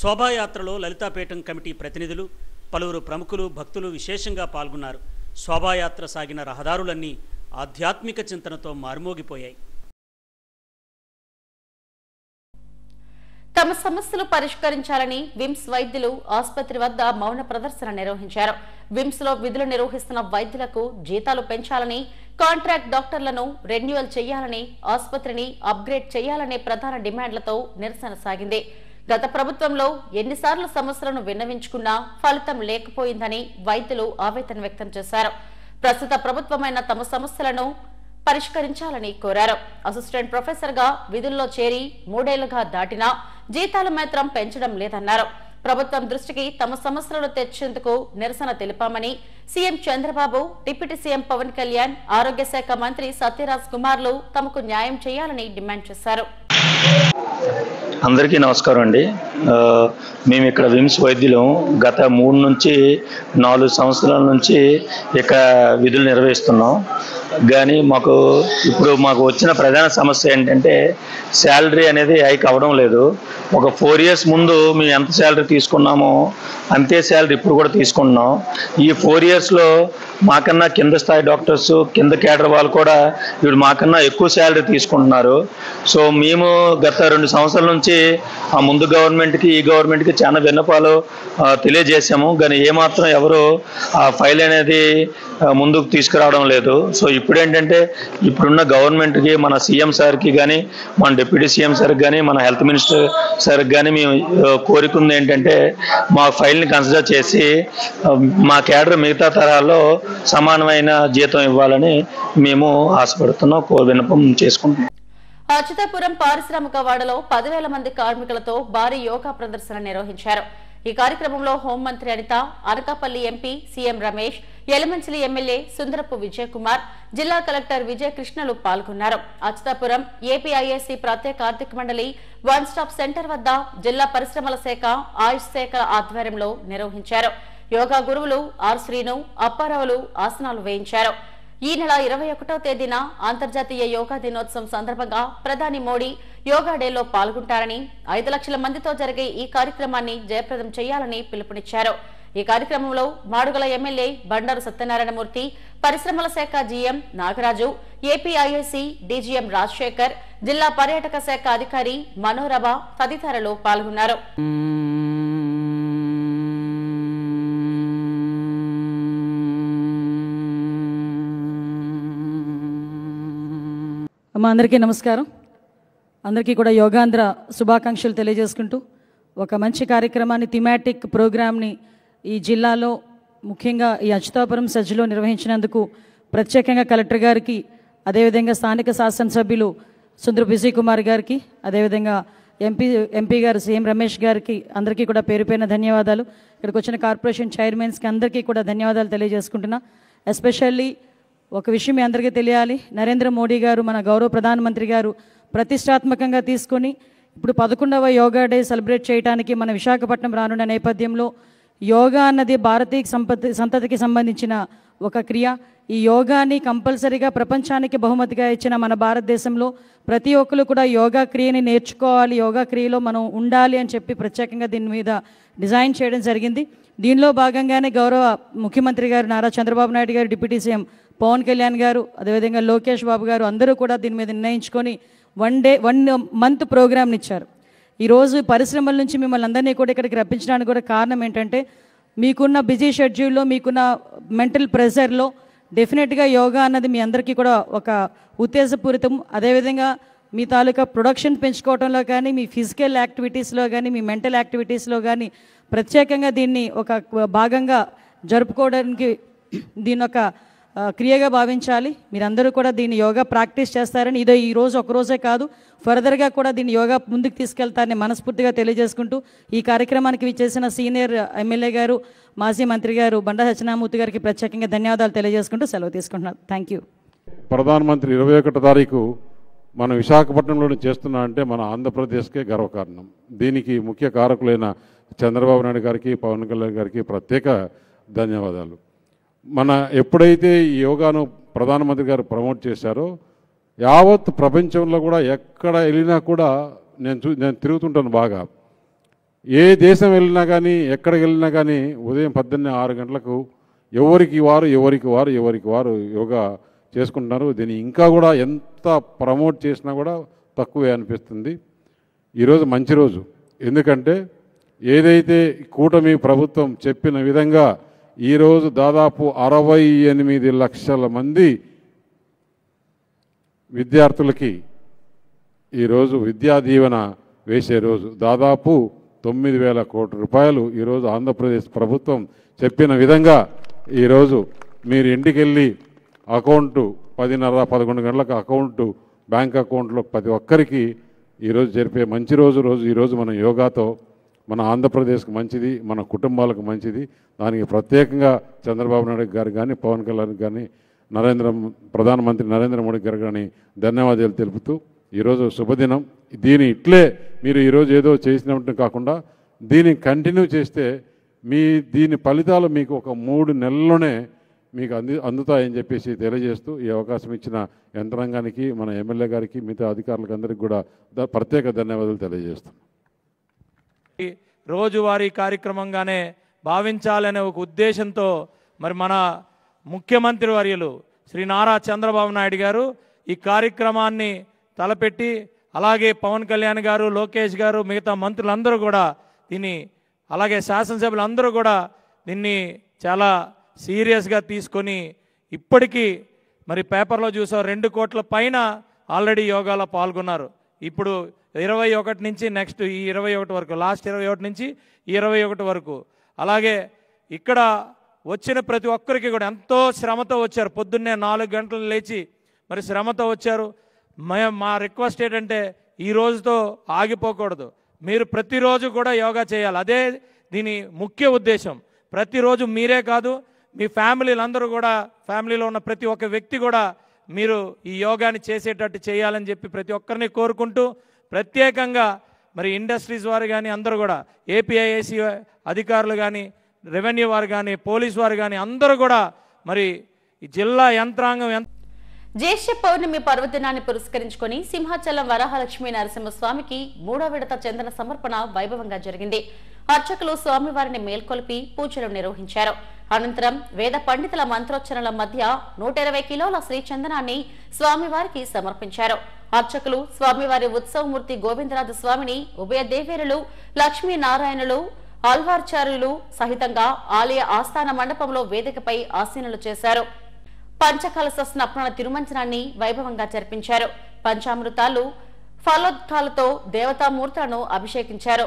శోభాయాత్రలో లలితాపీఠం కమిటీ ప్రతినిధులు, పలువురు ప్రముఖులు, భక్తులు విశేషంగా పాల్గొన్నారు. శోభాయాత్ర సాగిన రహదారులన్నీ ఆధ్యాత్మిక చింతనతో మారుమోగిపోయాయి. తమ సమస్యలు పరిష్కరించాలని విమ్స్ వైద్యులు ఆసుపత్రి వద్ద మౌన ప్రదర్శన నిర్వహించారు. విమ్స్ లో విధులు నిర్వహిస్తున్న వైద్యులకు జీతాలు పెంచాలని, కాంట్రాక్ట్ డాక్టర్లను రెన్యువల్ చేయాలని, ఆసుపత్రిని అప్గ్రేడ్ చేయాలనే ప్రధాన డిమాండ్లతో నిరసన సాగింది. గత ప్రభుత్వంలో ఎన్నిసార్లు సమస్యలను విన్నవించుకున్నా ఫలితం లేకపోయిందని వైద్యులు ఆవేదన వ్యక్తం చేశారు. ప్రస్తుత ప్రభుత్వమైన తమ సమస్యలను పరిష్కరించాలని కోరారు. అసిస్టెంట్ ప్రొఫెసర్ గా విధుల్లో చేరి 3 ఏళ్లుగా దాటినా జీతాలు మాత్రం పెంచడం లేదన్నారు. ప్రభుత్వం దృష్టికి తమ సమస్యలను తెచ్చేందుకు నిరసన తెలిపామని CM Chandrababu, deputy CM Pawan Kalyan, ఆరోగ్య శాఖ మంత్రి సత్యరాజ్ కుమార్లు తమకు న్యాయం చేయాలని డిమాండ్ చేశారు. అందరికీ నమస్కారం అండి. మేము ఇక్కడ విమ్స్ వైద్యులం గత 3 నుంచి 4 సంవత్సరాల నుంచి ఇక విధులు నిర్వహిస్తున్నాం. కానీ మాకు వచ్చిన ప్రధాన సమస్య ఏంటంటే శాలరీ అనేది హైక్ అవ్వడం లేదు. ఒక 4 ఇయర్స్ ముందు మేము ఎంత శాలరీ తీసుకున్నామో అంతే శాలరీ ఇప్పుడు కూడా తీసుకుంటున్నాం. ఈ 4 ఇయర్స్లో మాకన్నా కింద స్థాయి డాక్టర్స్, కింద కేడర్ వాళ్ళు కూడా ఇప్పుడు మాకన్నా ఎక్కువ శాలరీ తీసుకుంటున్నారు. సో మేము గత 2 సంవత్సరాల నుంచి ఆ ముందు గవర్నమెంట్కి, ఈ గవర్నమెంట్కి చాలా విన్నపాలు తెలియజేశాము. కానీ ఏమాత్రం ఎవరు ఆ ఫైల్ అనేది ముందుకు తీసుకురావడం లేదు. సో ఇప్పుడు ఏంటంటే ఇప్పుడున్న గవర్నమెంట్కి, మన సీఎం సార్కి కానీ, మన డిప్యూటీ సీఎం సార్కి కానీ, మన హెల్త్ మినిస్టర్ సార్కి కానీ మేము కోరుకుంది ఏంటంటే మా ఫైల్ని కన్సిడర్ చేసి మా కేడర్ మిగతా తరహాలో సమానమైన జీతం ఇవ్వాలని మేము ఆశపడుతున్నాం, విన్నపం చేసుకుంటున్నాం. అచ్యుతాపురం పారిశ్రామిక వాడలో 10,000 మంది కార్మికులతో భారీ యోగా ప్రదర్శన నిర్వహించారు. ఈ కార్యక్రమంలో హోంమంత్రి Anitha, Anakapalli MP CM Ramesh, Yelamanchili MLA Sundarapu Vijay Kumar, జిల్లా కలెక్టర్ విజయ కృష్ణలు పాల్గొన్నారు. అచ్యుతాపురం ఏపీఐఏసీ ప్రత్యేక ఆర్థిక మండలి వన్ స్టాప్ సెంటర్ వద్ద జిల్లా పరిశ్రమల శాఖ, ఆయుష్ శాఖ ఆధ్వర్యంలో నిర్వహించారు. యోగా గురువులు ఆర్ శ్రీను, అప్పారావులు ఆసనాలు వేయించారు. ఈ నెల 21వ తేదీన అంతర్జాతీయ యోగా దినోత్సవం సందర్భంగా ప్రధాని మోడీ యోగా డేలో పాల్గొంటారని, 5 లక్షల మందితో జరిగే ఈ కార్యక్రమాన్ని జయప్రదం చేయాలని పిలుపునిచ్చారు. ఈ కార్యక్రమంలో మాడుగుల ఎమ్మెల్యే బండారు సత్యనారాయణమూర్తి, పరిశ్రమల శాఖ జీఎం నాగరాజు, ఏపీఐఏసీ డీజీఎం రాజశేఖర్, జిల్లా పర్యాటక శాఖ అధికారి మనోరమ తదితరులు పాల్గొన్నారు. అందరికీ నమస్కారం. అందరికీ కూడా యోగాంధ్ర శుభాకాంక్షలు తెలియజేసుకుంటూ ఒక మంచి కార్యక్రమాన్ని, థీమాటిక్ ప్రోగ్రామ్ని ఈ జిల్లాలో ముఖ్యంగా ఈ అచ్యుతాపురం సజ్జలో నిర్వహించినందుకు ప్రత్యేకంగా కలెక్టర్ గారికి, అదేవిధంగా స్థానిక శాసనసభ్యులు సుందరపు విజయ్ కుమార్ గారికి, అదేవిధంగా ఎంపీ గారు సీఎం రమేష్ గారికి అందరికీ కూడా పేరు పేరున ధన్యవాదాలు. ఇక్కడికి వచ్చిన కార్పొరేషన్ చైర్మన్స్కి అందరికీ కూడా ధన్యవాదాలు తెలియజేసుకుంటున్నా. ఎస్పెషల్లీ ఒక విషయం మీ అందరికీ తెలియాలి, నరేంద్ర మోడీ గారు మన గౌరవ ప్రధానమంత్రి గారు ప్రతిష్టాత్మకంగా తీసుకొని ఇప్పుడు 11వ యోగా డే సెలబ్రేట్ చేయడానికి మన విశాఖపట్నం రానున్న నేపథ్యంలో యోగా అన్నది భారతీయ సంతతికి సంబంధించిన ఒక క్రియ. ఈ యోగాని కంపల్సరీగా ప్రపంచానికి బహుమతిగా ఇచ్చిన మన భారతదేశంలో ప్రతి ఒక్కరు కూడా యోగా క్రియని నేర్చుకోవాలి, యోగా క్రియలో మనం ఉండాలి అని చెప్పి ప్రత్యేకంగా దీని మీద డిజైన్ చేయడం జరిగింది. దీనిలో భాగంగానే గౌరవ ముఖ్యమంత్రి గారు నారా చంద్రబాబు నాయుడు గారు, డిప్యూటీ సీఎం పవన్ కళ్యాణ్ గారు, అదేవిధంగా లోకేష్ బాబు గారు అందరూ కూడా దీని మీద నిర్ణయించుకొని 1 మంత్ ప్రోగ్రామ్ని ఇచ్చారు. ఈరోజు పరిశ్రమల నుంచి మిమ్మల్ని అందరినీ కూడా ఇక్కడికి రప్పించడానికి కూడా కారణం ఏంటంటే మీకున్న బిజీ షెడ్యూల్లో, మీకున్న మెంటల్ ప్రెషర్లో డెఫినెట్గా యోగా అన్నది మీ అందరికీ కూడా ఒక ఉత్తేజపూరితం. అదేవిధంగా మీ తాలూకా ప్రొడక్షన్ పెంచుకోవడంలో కానీ, మీ ఫిజికల్ యాక్టివిటీస్లో కానీ, మీ మెంటల్ యాక్టివిటీస్లో కానీ ప్రత్యేకంగా దీన్ని ఒక భాగంగా జరుపుకోవడానికి దీన్ని ఒక క్రియగా భావించాలి. మీరందరూ కూడా దీన్ని యోగా ప్రాక్టీస్ చేస్తారని, ఇదో ఈరోజు ఒకరోజే కాదు, ఫర్దర్గా కూడా దీన్ని యోగా ముందుకు తీసుకెళ్తారని మనస్ఫూర్తిగా తెలియజేసుకుంటూ ఈ కార్యక్రమానికి విచ్చేసిన సీనియర్ ఎమ్మెల్యే గారు, మాజీ మంత్రి గారు బండా సత్యనారాయణమూర్తి గారికి ప్రత్యేకంగా ధన్యవాదాలు తెలియజేసుకుంటూ సెలవు తీసుకుంటున్నాను. Thank you. ప్రధానమంత్రి 21వ తారీఖు మన విశాఖపట్నంలోనే చేస్తున్నా అంటే మన ఆంధ్రప్రదేశ్కే గర్వకారణం. దీనికి ముఖ్య కారకులైన చంద్రబాబు నాయుడు గారికి, పవన్ కళ్యాణ్ గారికి ప్రత్యేక ధన్యవాదాలు. మన ఎప్పుడైతే ఈ యోగాను ప్రధానమంత్రి గారు ప్రమోట్ చేశారో యావత్ ప్రపంచంలో కూడా ఎక్కడ వెళ్ళినా కూడా నేను తిరుగుతుంటాను బాగా. ఏ దేశం వెళ్ళినా కానీ, ఎక్కడికి వెళ్ళినా కానీ ఉదయం 6 గంటలకు ఎవరికి వారు యోగా చేసుకుంటున్నారు. దీన్ని ఇంకా కూడా ఎంత ప్రమోట్ చేసినా కూడా తక్కువే అనిపిస్తుంది. ఈరోజు మంచి రోజు, ఎందుకంటే ఏదైతే కూటమి ప్రభుత్వం చెప్పిన విధంగా ఈరోజు దాదాపు 68 లక్షల మంది విద్యార్థులకి ఈరోజు విద్యా దీవెన వేసే రోజు. దాదాపు 9,000 కోట్ల రూపాయలు ఈరోజు ఆంధ్రప్రదేశ్ ప్రభుత్వం చెప్పిన విధంగా ఈరోజు మీరు ఇంటికి వెళ్ళి అకౌంటు 10:30-11 గంటలకు అకౌంటు బ్యాంక్ అకౌంట్లో ప్రతి ఒక్కరికి ఈరోజు జరిపే మంచి రోజు ఈరోజు మన యోగాతో మన ఆంధ్రప్రదేశ్కి మంచిది, మన కుటుంబాలకు మంచిది. దానికి ప్రత్యేకంగా చంద్రబాబు నాయుడు గారు కానీ, పవన్ కళ్యాణ్ కానీ, ప్రధానమంత్రి నరేంద్ర మోడీ గారు కానీ ధన్యవాదాలు తెలుపుతూ ఈరోజు శుభదినం. దీని ఇట్లే మీరు ఈరోజు ఏదో చేసినట్టు కాకుండా దీన్ని కంటిన్యూ చేస్తే దీని ఫలితాలు మీకు ఒక 3 నెలల్లోనే మీకు అందుతాయని చెప్పేసి తెలియజేస్తూ ఈ అవకాశం ఇచ్చిన యంత్రాంగానికి, మన ఎమ్మెల్యే గారికి, మిగతా అధికారులకు అందరికీ కూడా ప్రత్యేక ధన్యవాదాలు తెలియజేస్తున్నాం. రోజువారీ కార్యక్రమంగానే భావించాలనే ఒక ఉద్దేశంతో మరి మన ముఖ్యమంత్రి వర్యులు శ్రీ నారా చంద్రబాబు నాయుడు గారు ఈ కార్యక్రమాన్ని తలపెట్టి, అలాగే పవన్ కళ్యాణ్ గారు, లోకేష్ గారు, మిగతా మంత్రులందరూ కూడా దీన్ని, అలాగే శాసనసభ్యులందరూ కూడా దీన్ని చాలా సీరియస్గా తీసుకొని ఇప్పటికీ మరి పేపర్లో చూసాం 2 కోట్ల పైన ఆల్రెడీ యోగాలో పాల్గొన్నారు. ఇప్పుడు 21 నుంచి నెక్స్ట్ ఈ 21 వరకు, లాస్ట్ 21 నుంచి ఈ 21 వరకు. అలాగే ఇక్కడ వచ్చిన ప్రతి ఒక్కరికి కూడా ఎంతో శ్రమతో వచ్చారు. పొద్దున్నే 4 గంటలు లేచి మరి శ్రమతో వచ్చారు. మా రిక్వెస్ట్ ఏంటంటే ఈ రోజుతో ఆగిపోకూడదు, మీరు ప్రతిరోజు కూడా యోగా చేయాలి. అదే దీని ముఖ్య ఉద్దేశం. ప్రతిరోజు మీరే కాదు, మీ ఫ్యామిలీలందరూ కూడా, ఫ్యామిలీలో ఉన్న ప్రతి ఒక్క వ్యక్తి కూడా మీరు ఈ యోగాని చేసేటట్టు చేయాలని చెప్పి ప్రతి ఒక్కరిని కోరుకుంటూ, ప్రత్యేకంగా మరి ఇండస్ట్రీస్ వారు కానీ అందరూ కూడా, ఏపీఐఏసీ అధికారులు కానీ, రెవెన్యూ వారు కానీ, పోలీసు వారు కానీ అందరూ కూడా మరి ఈ జిల్లా యంత్రాంగం జ్యేష్ఠ పౌర్ణమి పర్వదినాన్ని పురస్కరించుకొని సింహాచలం వరాహలక్ష్మీ నరసింహస్వామికి 3వ విడత చందన సమర్పణ వైభవంగా జరిగింది. అర్చకులు స్వామివారిని మేల్కొల్పి పూజలు నిర్వహించారు. అనంతరం వేద పండితుల మంత్రోచ్చరణల మధ్య 120 కిలోల శ్రీచందనాన్ని స్వామివారికి సమర్పించారు. అర్చకులు స్వామివారి ఉత్సవమూర్తి గోవిందరాజు స్వామిని ఉభయ దేవేరులు, లక్ష్మీనారాయణులు, ఆల్వార్చార్యులు సహితంగా ఆలయ ఆస్థాన మండపంలో వేదికపై ఆసీనులు చేశారు. పంచకలశ స్నపన తిరుమంజనాన్ని వైభవంగా జరిపించారు. పంచామృతాలు, ఫలోద్కాలతో దేవతామూర్తులను అభిషేకించారు.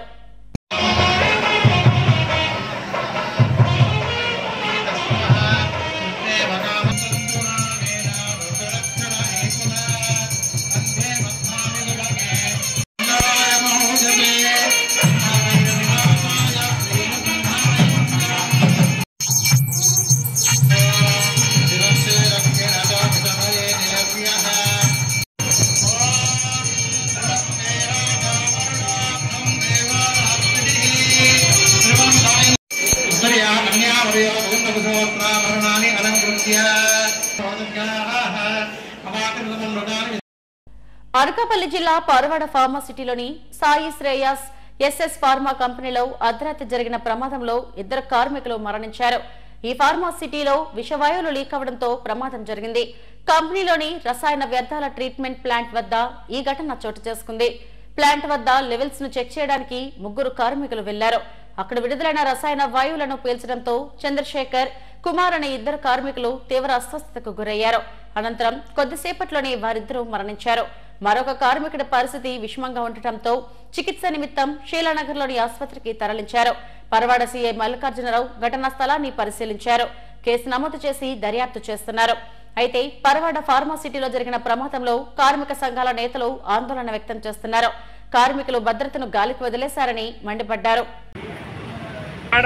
అనకాపల్లి జిల్లా పరవాడ ఫార్మాసిటీలోని సాయి శ్రేయాస్ ఎస్ఎస్ ఫార్మా కంపెనీలో అర్ధరాత్రి జరిగిన ప్రమాదంలో 2 కార్మికులు మరణించారు. ఈ ఫార్మాసిటీలో విషవాయువులు లీక్ అవడంతో ప్రమాదం జరిగింది. కంపెనీలోని రసాయన వ్యర్థాల ట్రీట్మెంట్ ప్లాంట్ వద్ద ఈ ఘటన చోటు చేసుకుంది. ప్లాంట్ వద్ద లెవెల్స్ ను చెక్ చేయడానికి 3 కార్మికులు వెళ్లారు. అక్కడ విడుదలైన రసాయన వాయువులను పీల్చడంతో చంద్రశేఖర్, కుమార్ అనే 2 కార్మికులు తీవ్ర అస్వస్థతకు గురయ్యారు. అనంతరం కొద్దిసేపట్లోనే వారిద్దరూ మరణించారు. మరొక కార్మికుడి పరిస్థితి విషమంగా ఉండటంతో చికిత్స నిమిత్తం షీలానగర్లోని ఆసుపత్రికి తరలించారు. పరవాడ సీఐ మల్లికార్జునరావు ఘటనా స్థలాన్ని పరిశీలించారు. కేసు నమోదు చేసి దర్యాప్తు చేస్తున్నారు. అయితే పరవాడ ఫార్మాసిటీలో జరిగిన ప్రమాదంలో కార్మిక సంఘాల నేతలు ఆందోళన వ్యక్తం చేస్తున్నారు. కార్మికులు భద్రతను గాలికి వదిలేశారని మండిపడ్డారు.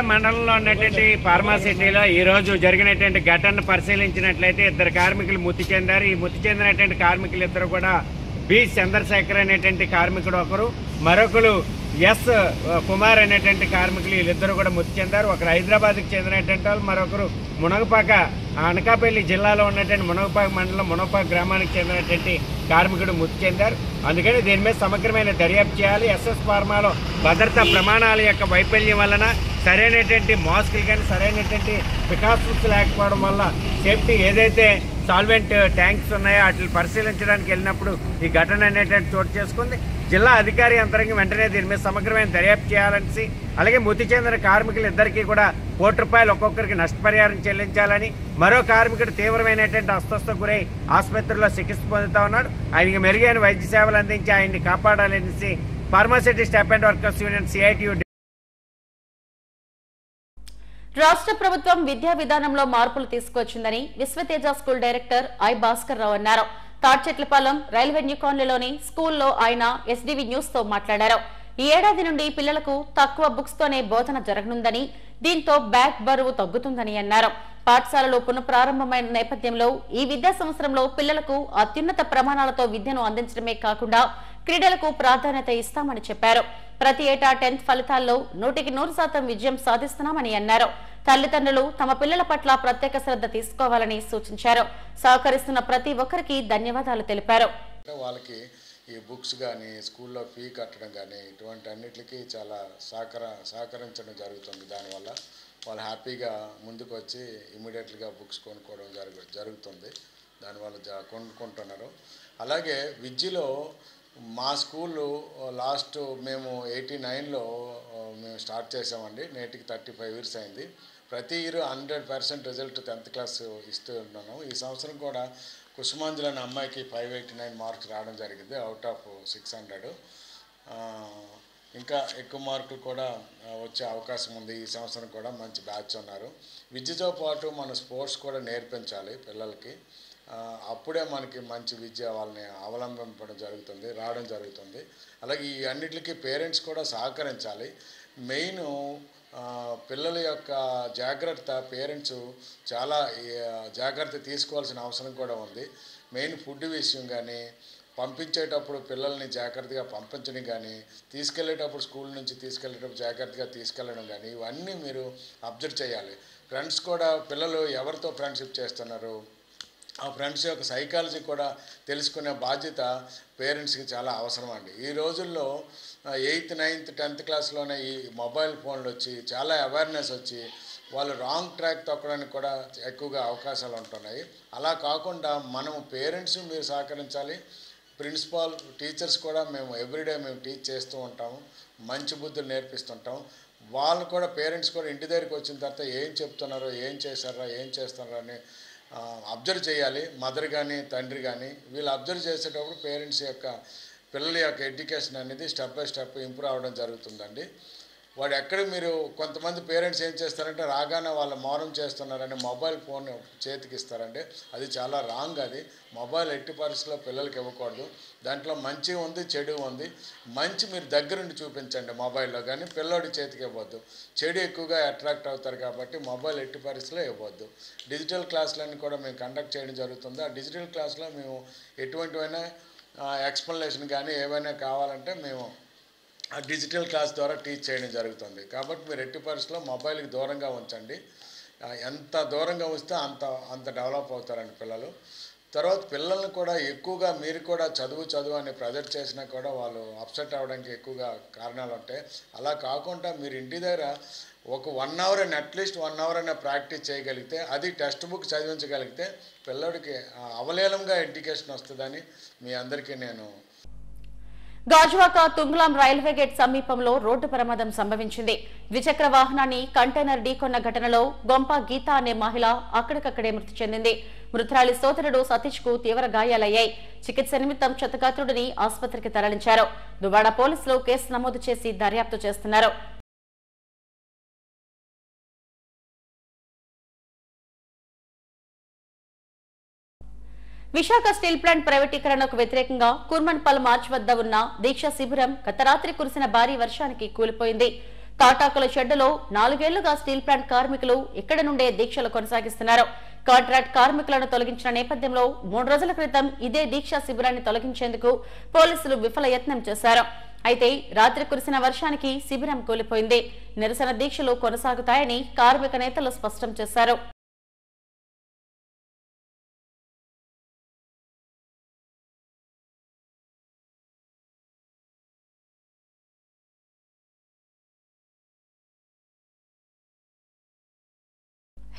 మండలంలో ఉన్నటువంటి ఫార్మాసిటీలో ఈ రోజు జరిగినటువంటి ఘటనను పరిశీలించినట్లయితే 2 కార్మికులు మృతి చెందారు. ఈ మృతి చెందినటువంటి కార్మికులు ఇద్దరు కూడా బి చంద్రశేఖర్ అనేటువంటి కార్మికుడు ఒకరు, మరొకరు ఎస్ కుమార్ అనేటువంటి కార్మికులు వీళ్ళిద్దరు కూడా మృతి చెందారు. ఒకరు హైదరాబాద్కి చెందినటువంటి వాళ్ళు, మరొకరు మునగపాక అనకాపల్లి జిల్లాలో ఉన్నటువంటి మునగపాక మండలం మునగపాక గ్రామానికి చెందినటువంటి కార్మికుడు మృతి చెందారు. అందుకని దీని మీద సమగ్రమైన దర్యాప్తు చేయాలి. ఎస్ఎస్ ఫార్మాలో భద్రతా ప్రమాణాల యొక్క వైఫల్యం వలన సరైనటువంటి మాస్కులు కానీ సరైనటువంటి ప్రికాషన్స్ లేకపోవడం వల్ల సేఫ్టీ ఏదైతే సాల్వెంట్ ట్యాంక్స్ ఉన్నాయో వాటిని పరిశీలించడానికి వెళ్ళినప్పుడు ఈ ఘటన అనేటువంటి చోటు చేసుకుంది. జిల్లా అధికారి యంత్రాంగం వెంటనే దీని మీద సమగ్రమైన దర్యాప్తు చేయాలని, అలాగే మృతి చెందిన కార్మికులు ఇద్దరికీ కూడా ₹1 ఒక్కొక్కరికి నష్టపరిహారం చెల్లించాలని, మరో కార్మికుడు తీవ్రమైనటువంటి అస్వస్థతకు గురై ఆసుపత్రిలో చికిత్స పొందుతా ఉన్నాడు. ఆయనకి మెరుగైన వైద్య సేవలు అందించి ఆయన్ని కాపాడాలనేసి pharma city staff and workers union CITU రాష్ట్ర ప్రభుత్వం విద్యా విధానంలో మార్పులు తీసుకొచ్చిందని Vishwateja school director I Bhaskar Rao అన్నారు. తాడ్చెట్లపాలెం రైల్వే న్యూ కాలనీలోని స్కూల్లో ఆయన ఎస్డీవీ న్యూస్ తో మాట్లాడారు. ఈ ఏడాది నుండి పిల్లలకు తక్కువ బుక్స్ తోనే బోధన జరగనుందని, దీంతో బ్యాగ్ బరువు తగ్గుతుందని అన్నారు. పాఠశాలలు పునఃప్రారంభమైన నేపథ్యంలో ఈ విద్యా సంవత్సరంలో పిల్లలకు అత్యున్నత ప్రమాణాలతో విద్యను అందించడమే కాకుండా క్రీడలకు ప్రాధాన్యత ఇస్తామని చెప్పారు. ప్రతి ఏటా 10th ఫలితాల్లో 100% విజయం సాధిస్తున్నామని అన్నారు. తల్లిదండ్రులు తమ పిల్లల పట్ల ప్రత్యేక శ్రద్ధ తీసుకోవాలని సూచించారు. సహకరిస్తున్న ప్రతి ఒక్కరికి ధన్యవాదాలు తెలిపారు. వాళ్ళకి ఈ బుక్స్ కానీ స్కూల్లో ఫీ కట్టడం కానీ ఇటువంటి అన్నిటికీ చాలా సహకరించడం జరుగుతుంది. దానివల్ల వాళ్ళు హ్యాపీగా ముందుకు వచ్చి ఇమీడియట్గా బుక్స్ కొనుక్కోవడం జరుగుతుంది. దానివల్ల కొనుక్కుంటున్నారు. అలాగే విద్యలో మా స్కూలు లాస్ట్ మేము 89లో మేము స్టార్ట్ చేసామండి. నేటికి 35 years అయింది. ప్రతి ఇయర్ 100% రిజల్ట్ 10th క్లాస్ ఇస్తూ ఉన్నాను. ఈ సంవత్సరం కూడా కుసుమాంజలి అనే అమ్మాయికి 589 మార్క్స్ రావడం జరిగింది అవుట్ ఆఫ్ 600. ఇంకా ఎక్కువ మార్కులు కూడా వచ్చే అవకాశం ఉంది. ఈ సంవత్సరం కూడా మంచి బ్యాచ్ ఉన్నారు. విద్యతో పాటు మన స్పోర్ట్స్ కూడా నేర్పించాలి పిల్లలకి. అప్పుడే మనకి మంచి విద్య వాళ్ళని అవలంబించడం రావడం జరుగుతుంది. అలాగే ఈ అన్నిటికీ పేరెంట్స్ కూడా సహకరించాలి. మెయిన్ పిల్లల యొక్క జాగ్రత్త పేరెంట్స్ చాలా జాగ్రత్త తీసుకోవాల్సిన అవసరం కూడా ఉంది. మెయిన్ ఫుడ్ విషయం కానీ, పంపించేటప్పుడు పిల్లల్ని జాగ్రత్తగా పంపించడం కానీ, తీసుకెళ్లేటప్పుడు స్కూల్ నుంచి తీసుకెళ్లేటప్పుడు జాగ్రత్తగా తీసుకెళ్ళడం కానీ, ఇవన్నీ మీరు అబ్జర్వ్ చేయాలి. ఫ్రెండ్స్ కూడా పిల్లలు ఎవరితో ఫ్రెండ్షిప్ చేస్తున్నారు, ఆ ఫ్రెండ్స్ యొక్క సైకాలజీ కూడా తెలుసుకునే బాధ్యత పేరెంట్స్కి చాలా అవసరం అండి. ఈ రోజుల్లో 8th, 9th, 10th క్లాస్లోనే ఈ మొబైల్ ఫోన్లు వచ్చి చాలా అవేర్నెస్ వచ్చి వాళ్ళు రాంగ్ ట్రాక్ తొక్కడానికి కూడా ఎక్కువగా అవకాశాలు ఉంటున్నాయి. అలా కాకుండా మనం పేరెంట్స్ మీరు సహకరించాలి. ప్రిన్సిపాల్ టీచర్స్ కూడా మేము ఎవ్రీడే మేము టీచ్ చేస్తూ ఉంటాము. మంచి బుద్ధులు నేర్పిస్తుంటాం. వాళ్ళు కూడా పేరెంట్స్ కూడా ఇంటి దగ్గరికి వచ్చిన తర్వాత ఏం చెప్తున్నారో, ఏం చేస్తున్నారో అని అబ్జర్వ్ చేయాలి. మదర్ కానీ తండ్రి కానీ వీళ్ళు అబ్జర్వ్ చేసేటప్పుడు పేరెంట్స్ యొక్క పిల్లల యొక్క ఎడ్యుకేషన్ అనేది స్టెప్ బై స్టెప్ ఇంప్రూవ్ అవ్వడం జరుగుతుందండి. వాడు ఎక్కడ మీరు కొంతమంది పేరెంట్స్ ఏం చేస్తారంటే రాగానే వాళ్ళ మౌనం చేస్తున్నారని మొబైల్ ఫోన్ చేతికి ఇస్తారండి. అది చాలా రాంగ్. అది మొబైల్ ఎట్టి పరిస్థితుల్లో పిల్లలకి ఇవ్వకూడదు. దాంట్లో మంచి ఉంది, చెడు ఉంది. మంచి మీరు దగ్గరుండి చూపించండి మొబైల్లో, కానీ పిల్లోడి చేతికి ఇవ్వద్దు. చెడు ఎక్కువగా అట్రాక్ట్ అవుతారు కాబట్టి మొబైల్ ఎట్టి పరిస్థితుల్లో ఇవ్వద్దు. డిజిటల్ క్లాసులన్నీ కూడా మేము కండక్ట్ చేయడం జరుగుతుంది. ఆ డిజిటల్ క్లాస్లో మేము ఎటువంటివైనా ఎక్స్ప్లెనేషన్ కానీ ఏవైనా కావాలంటే మేము ఆ డిజిటల్ క్లాస్ ద్వారా టీచ్ చేయడం జరుగుతుంది. కాబట్టి మీరు ఎట్టి పరిస్థితుల్లో మొబైల్కి దూరంగా ఉంచండి. ఎంత దూరంగా ఉంచితే అంత డెవలప్ అవుతారండి పిల్లలు. తర్వాత పిల్లల్ని కూడా ఎక్కువగా మీరు కూడా చదువు అని ప్రెజర్ చేసినా కూడా వాళ్ళు అప్సెట్ అవ్వడానికి ఎక్కువగా కారణాలు ఉంటాయి. అలా కాకుండా మీరు ఇంటి దగ్గర ఒక 1 అవర్ అని అట్లీస్ట్ 1 అవర్ అయినా ప్రాక్టీస్ చేయగలిగితే, అది టెక్స్ట్ బుక్ చదివించగలిగితే పిల్లడికి అవలేలంగా ఎడ్యుకేషన్ వస్తుందని మీ అందరికీ నేను. గాజువాక తుంగ్లాం రైల్వే గేట్ సమీపంలో రోడ్డు ప్రమాదం సంభవించింది. ద్విచక్ర వాహనాన్ని కంటైనర్ ఢీకొన్న ఘటనలో గొంప గీత అనే మహిళ అక్కడికక్కడే మృతి చెందింది. మృతురాలి సోదరుడు సతీష్ కు తీవ్ర గాయాలయ్యాయి. చికిత్స నిమిత్తం క్షతగాత్రుడిని ఆసుపత్రికి తరలించారు. దువ్వాడ పోలీసులు కేసు నమోదు చేసి దర్యాప్తు చేస్తున్నారు. విశాఖ స్టీల్ ప్లాంట్ ప్రైవేటీకరణకు వ్యతిరేకంగా కుర్మన్పల్ మార్చ్ వద్ద ఉన్న దీక్ష శిబిరం గత రాత్రి కురిసిన భారీ వర్షానికి కూలిపోయింది. తాటాకుల షెడ్డులో 4 ఏళ్లుగా స్టీల్ ప్లాంట్ కార్మికులు ఇక్కడి నుండే దీక్షలు కొనసాగిస్తున్నారు. కాంట్రాక్ట్ కార్మికులను తొలగించిన నేపథ్యంలో 3 రోజుల క్రితం ఇదే దీక్షా శిబిరాన్ని తొలగించేందుకు పోలీసులు విఫల యత్నం చేశారు. అయితే రాత్రి కురిసిన వర్షానికి శిబిరం కూలిపోయింది. నిరసన దీక్షలు కొనసాగుతాయని కార్మిక నేతలు స్పష్టం చేశారు.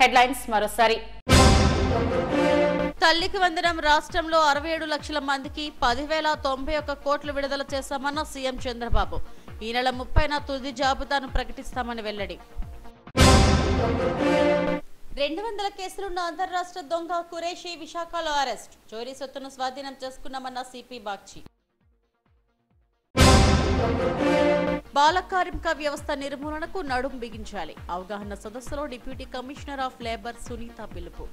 హెడ్లైన్స్ మరోసారి. తల్లికి వందనం రాష్ట్రంలో 67 లక్షల మందికి 10,091 కోట్లు విడుదల చేశామన్న సీఎం చంద్రబాబు. ఈ నెల 30న తుది జాబితాను ప్రకటిస్తామని వెల్లడి. 200 కేసులున్న అంతర్రాష్ట్ర దొంగ కురేషి విశాఖలో అరెస్ట్. చోరీ సొత్తును స్వాధీనం చేసుకున్నామన్న సిపి బాగ్చి. బాల కార్మిక వ్యవస్థ నిర్మూలనకు నడుం బిగించాలి. అవగాహన సదస్సులో deputy commissioner of labour Sunitha పిలుపు.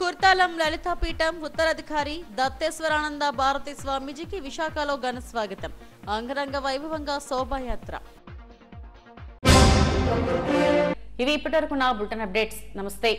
కుర్తాలం లలితాపీఠం ఉత్తరాధికారి దత్తేశ్వరానంద భారతి స్వామీజీకి విశాఖలో ఘన స్వాగతం. అంగరంగ వైభవంగా శోభాయాత్ర. ఇవి ఇప్పటివరకు నా బులెటిన్ అప్డేట్స్. నమస్తే.